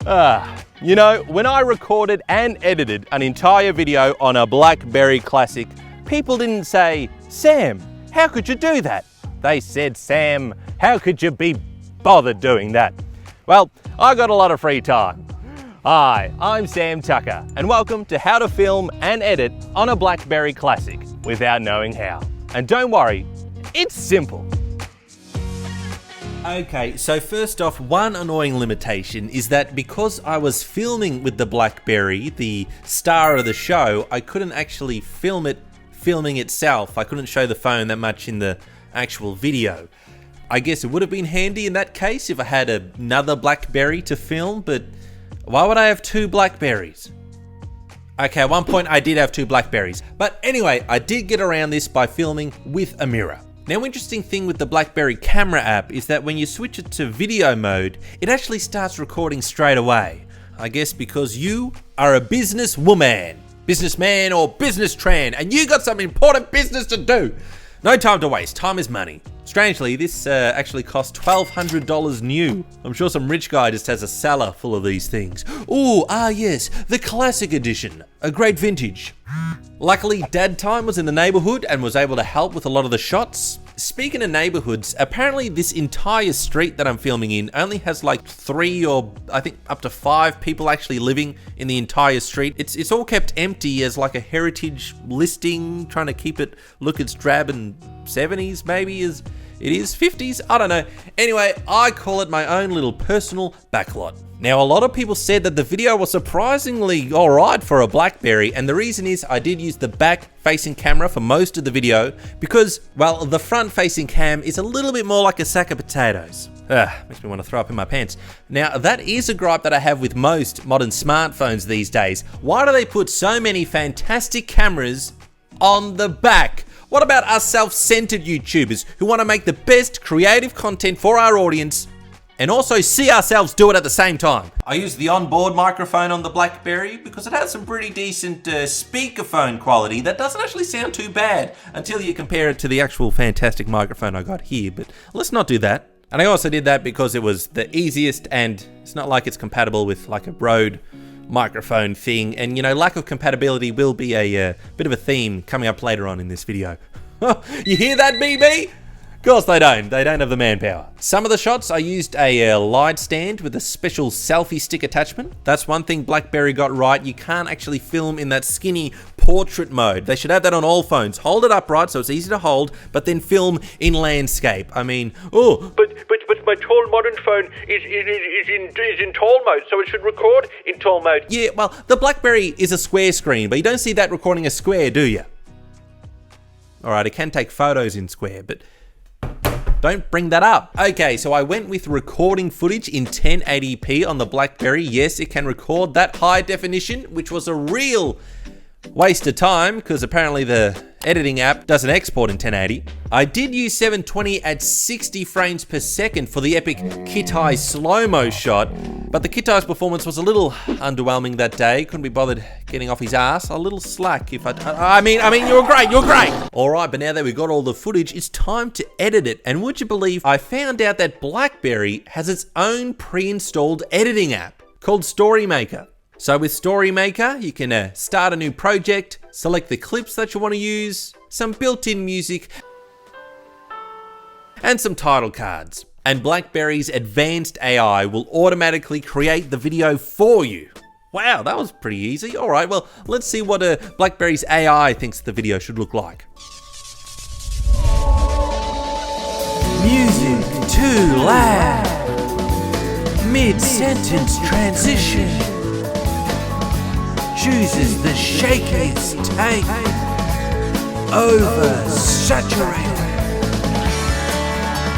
You know, when I recorded and edited an entire video on a BlackBerry Classic, people didn't say, "Sam, how could you do that?" They said, "Sam, how could you be bothered doing that?" Well, I got a lot of free time. Hi, I'm Sam Tucker, and welcome to how to film and edit on a BlackBerry Classic without knowing how. And don't worry, it's simple. Okay, so first off, one annoying limitation is that because I was filming with the BlackBerry, the star of the show, I couldn't actually film it filming itself. I couldn't show the phone that much in the actual video. I guess it would have been handy in that case if I had another BlackBerry to film, but why would I have two BlackBerries? Okay, at one point I did have two BlackBerries, but anyway, I did get around this by filming with a mirror. Now, interesting thing with the BlackBerry camera app is that when you switch it to video mode, it actually starts recording straight away. I guess because you are a businesswoman, businessman or business tran, and you got some important business to do. No time to waste, time is money. Strangely, this actually cost $1,200 new. I'm sure some rich guy just has a cellar full of these things. Ooh, yes, the classic edition, a great vintage. Luckily, Dad Time was in the neighborhood and was able to help with a lot of the shots. Speaking of neighborhoods, apparently this entire street that I'm filming in only has like 3 or I think up to 5 people actually living in the entire street. It's all kept empty as like a heritage listing, trying to keep it look as drab and 70s maybe as it is 50s, I don't know. Anyway, I call it my own little personal backlot. Now, a lot of people said that the video was surprisingly alright for a BlackBerry, and the reason is I did use the back-facing camera for most of the video because, well, the front-facing cam is a little bit more like a sack of potatoes. Makes me want to throw up in my pants. Now, that is a gripe that I have with most modern smartphones these days. Why do they put so many fantastic cameras on the back? What about us self-centered YouTubers who want to make the best creative content for our audience and also see ourselves do it at the same time? I use the onboard microphone on the BlackBerry because it has some pretty decent speakerphone quality that doesn't actually sound too bad until you compare it to the actual fantastic microphone I got here, but let's not do that. And I also did that because it was the easiest and it's not like it's compatible with like a Rode microphone thing, and you know, lack of compatibility will be a bit of a theme coming up later on in this video. You hear that, BB? Of course they don't have the manpower. Some of the shots I used a light stand with a special selfie stick attachment. That's one thing BlackBerry got right, you can't actually film in that skinny portrait mode. They should have that on all phones. Hold it upright so it's easy to hold, but then film in landscape. I mean, But my tall modern phone is in tall mode, so it should record in tall mode. Yeah, well, the BlackBerry is a square screen, but you don't see that recording a square, do you? Alright, it can take photos in square, but don't bring that up. Okay, so I went with recording footage in 1080p on the BlackBerry. Yes, it can record that high definition, which was a real waste of time because apparently the editing app doesn't export in 1080. I did use 720 at 60 frames per second for the epic Kitai slow-mo shot, but the Kitai's performance was a little underwhelming that day. Couldn't be bothered getting off his ass. A little slack if I mean, you're great. All right, but now that we got all the footage, it's time to edit it. And would you believe I found out that BlackBerry has its own pre-installed editing app called StoryMaker. So with StoryMaker, you can start a new project, select the clips that you want to use, some built-in music, and some title cards. And BlackBerry's advanced AI will automatically create the video for you. Wow, that was pretty easy. All right, well, let's see what BlackBerry's AI thinks the video should look like. Music too loud. Mid-sentence transition. Chooses the shakiest take. Oversaturated.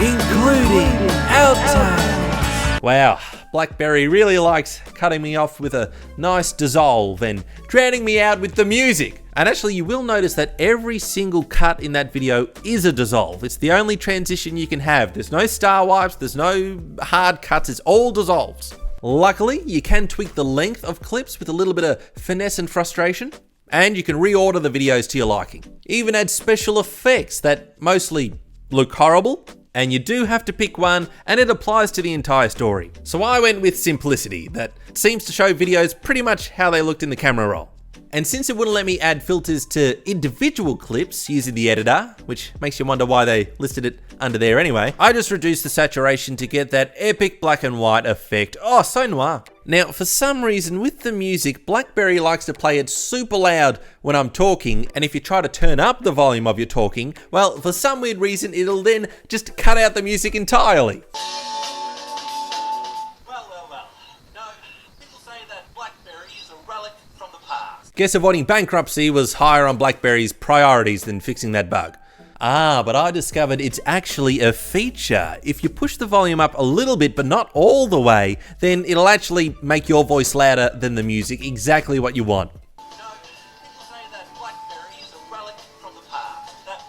Including outtakes. Wow, BlackBerry really likes cutting me off with a nice dissolve and drowning me out with the music. And actually, you will notice that every single cut in that video is a dissolve. It's the only transition you can have. There's no star wipes, there's no hard cuts, it's all dissolves. Luckily, you can tweak the length of clips with a little bit of finesse and frustration, and you can reorder the videos to your liking. Even add special effects that mostly look horrible and you do have to pick one, and it applies to the entire story. So I went with simplicity, that seems to show videos pretty much how they looked in the camera roll. And since it wouldn't let me add filters to individual clips using the editor, which makes you wonder why they listed it under there anyway, I just reduced the saturation to get that epic black and white effect. Oh, so noir. Now, for some reason with the music, BlackBerry likes to play it super loud when I'm talking, and if you try to turn up the volume of your talking, well, for some weird reason, it'll then just cut out the music entirely. Guess avoiding bankruptcy was higher on BlackBerry's priorities than fixing that bug. But I discovered it's actually a feature. If you push the volume up a little bit, but not all the way, then it'll actually make your voice louder than the music, exactly what you want. People say that BlackBerry is a relic from the past, that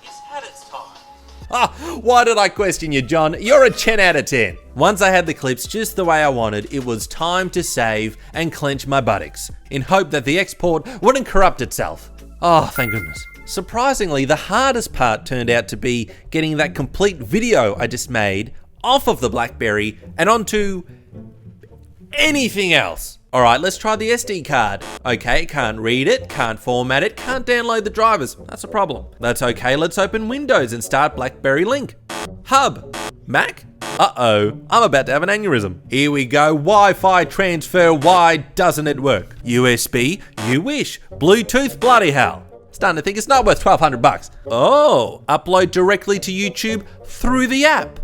it's had its time. Why did I question you, John? You're a 10 out of 10. Once I had the clips just the way I wanted, it was time to save and clench my buttocks, in hope that the export wouldn't corrupt itself. Oh, thank goodness. Surprisingly, the hardest part turned out to be getting that complete video I just made off of the BlackBerry and onto anything else. All right, let's try the SD card. Okay, can't read it, can't format it, can't download the drivers. That's a problem. That's okay, let's open Windows and start BlackBerry Link. Hub, Mac? Uh-oh, I'm about to have an aneurysm. Here we go, Wi-Fi transfer, why doesn't it work? USB, you wish. Bluetooth, bloody hell. Starting to think it's not worth $1,200. Oh, upload directly to YouTube through the app,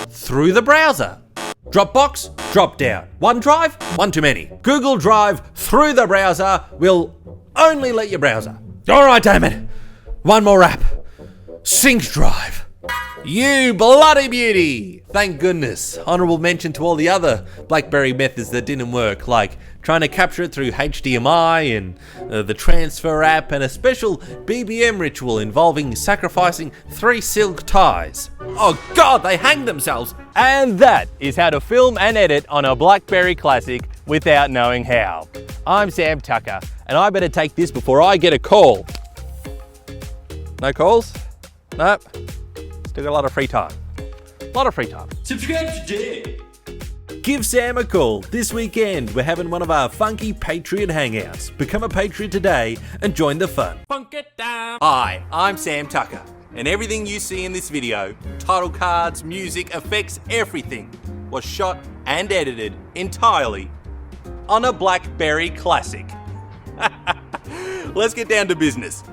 through the browser. Dropbox, drop down. OneDrive, one too many. Google Drive, through the browser, will only let you browser. All right, damn it. One more app. Sync Drive. You bloody beauty! Thank goodness. Honorable mention to all the other BlackBerry methods that didn't work, like trying to capture it through HDMI and the transfer app and a special BBM ritual involving sacrificing 3 silk ties. Oh God, they hanged themselves. And that is how to film and edit on a BlackBerry Classic without knowing how. I'm Sam Tucker, and I better take this before I get a call. No calls? Nope. Still got a lot of free time. Subscribe today. Give Sam a call. This weekend, we're having one of our funky Patriot hangouts. Become a Patriot today and join the fun. Funk it down. Hi, I'm Sam Tucker, and everything you see in this video, title cards, music, effects, everything, was shot and edited entirely on a BlackBerry Classic. Let's get down to business.